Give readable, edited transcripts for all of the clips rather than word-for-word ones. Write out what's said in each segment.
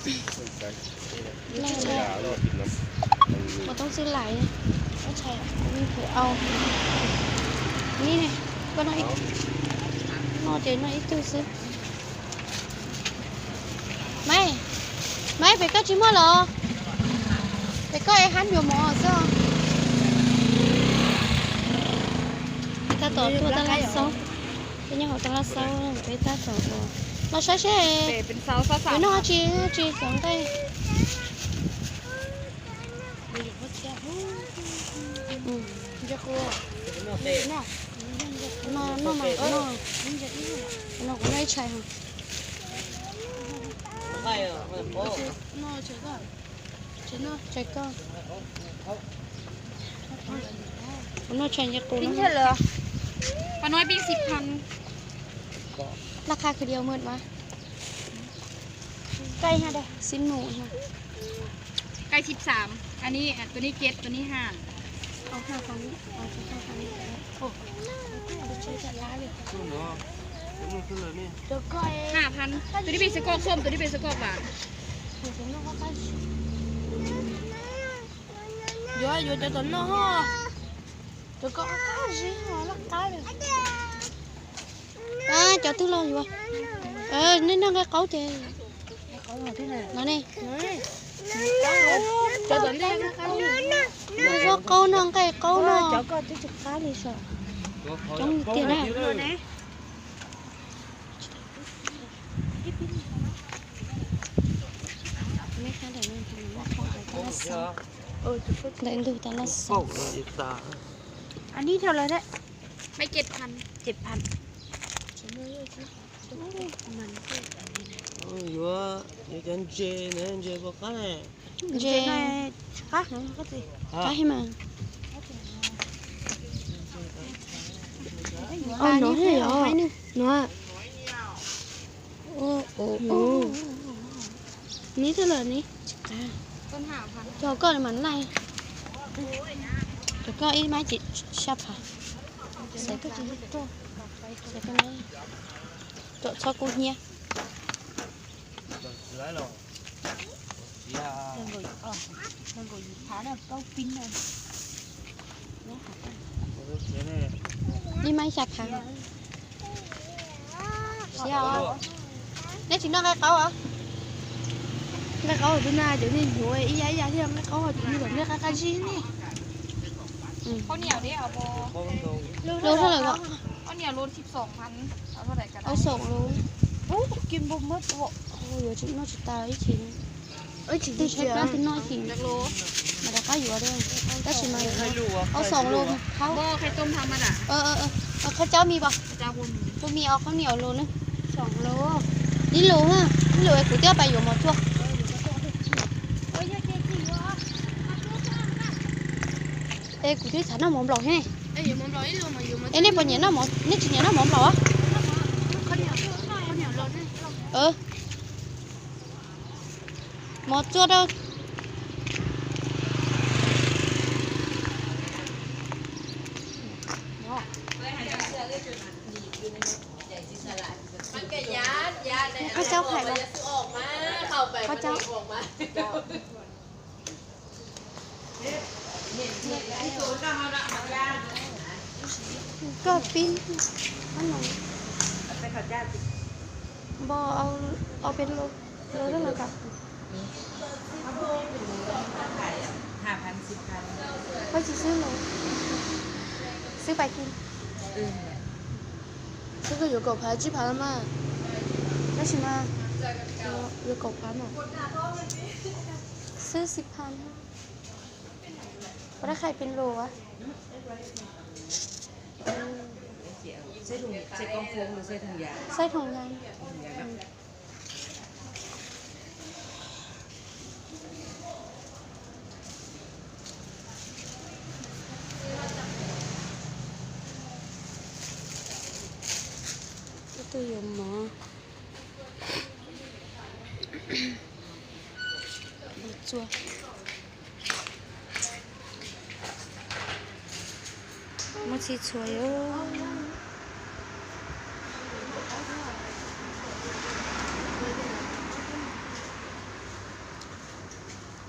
ไม่ได้มันต้องซื้อหลายไม่ใช่นี่ถือเอานี่ไงก็น้อยนอเจน้อยตู้ซื้อไม่ไปก็ชิมหรอไปก็ไอ้ฮันอยู่หมอซะta tổ tua ta lá sáu cái nhà họ ta lá sáu với ta tổ nó sẽเป็นเสาเสา với nó chỉ giống đây cho cô nó mà nó cũng đây chạy hả nó chạy con nó chạy cho cô ปิ้ง nó เฉลยปลาน้อยปิ้ง10,000ราคาคือเดียวหมื่นมาใกล้ฮะเด้สิ้นหมูนะ ไก่13อันนี้ตัวนี้7ตัวนี้5เอาข้าวของนี้เอาข้าวของนี้โอ้ใช้จัดร้านเลยเดี๋ยวก็5,000ตัวนี้เป็นสกอกส้มตัวนี้เป็นสกอกหวานyo cho tụi nó ha tụi con cái gì mà nó cái được cho tụi lo gì nên nó cái cấu thì cấu là thế này nó này cho tụi nó cái cấu nó cái cấu nó cho con tí chục cái đi sợ trong tiền này mấy cái này nó không phải sao đấyดูแต่ละสองอันนี้เท่าไรได้ไม่7,000มันอยู่เจนบอกกันเลยเจนค่ะก็สิค่ะให้มาอ๋อหนูให้เหรอหนูโอ้นี่เท่าไรนี่ต้น5,000cho con mắn này cho con ít mai chị sắp hả sẽ cái gì to sẽ cái này cho cô nhé đi mai sắp hả sao đấy chỉ nó cái câu hả cái câu ở bên này chỗ này rồi ý ấy ra thêm cái câu ở chỗ nàyแบบนี้cái gìนี่ ข้าวเหนียวนี่เอาโบ โลเท่าไหร่ก็ ข้าวเหนียวโล12,000เอาเท่าไหร่กันเอา2 โลโอ้กินบ่หมดบ่โอ้ยchúng nó chỉ tao ít chín chỉ đi check nó thì nói thì จักโล mà đã cóอยู่ở đâyก็chỉ màเอา2 โลเขา โบไข่ต้มธรรมดาเขาเจ้ามีป่ะ เจ้าบุญ tôiมีเอาข้าวเหนียวโลนึง2 โลนี่โลฮะนี่โลไอ้ก๋วยเตี๋ยวไปอยู่หมดทั่วê cụ thể thằng nó mỏng lỏng thế ê này bọn nhện nó mỏng này chỉ nhện nó mỏng lỏng á một chút đâu có cháu phải không có cháu có pin anh nóiบ่เอาเป็นโลเท่าไหร่ครับเขาจะซื้อโลซื้อไปกิน这个有狗牌鸡排了吗？那什么？有狗牌吗？ซื้อ10,000ก็ได้ใครเป็นโลวะใส่ถุงใส่กล่องโฟมหรือใส่ถุงยางใส่ถุงยางตัวอยู่หมอจั่วมันสีสวย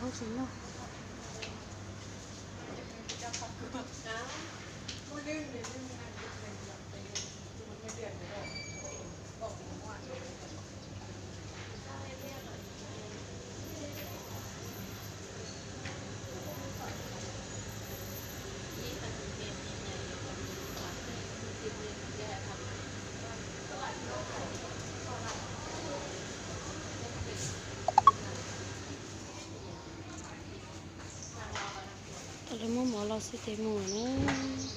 60เนาะอะไรมั่วหมอเราสิเตหมูเนาะ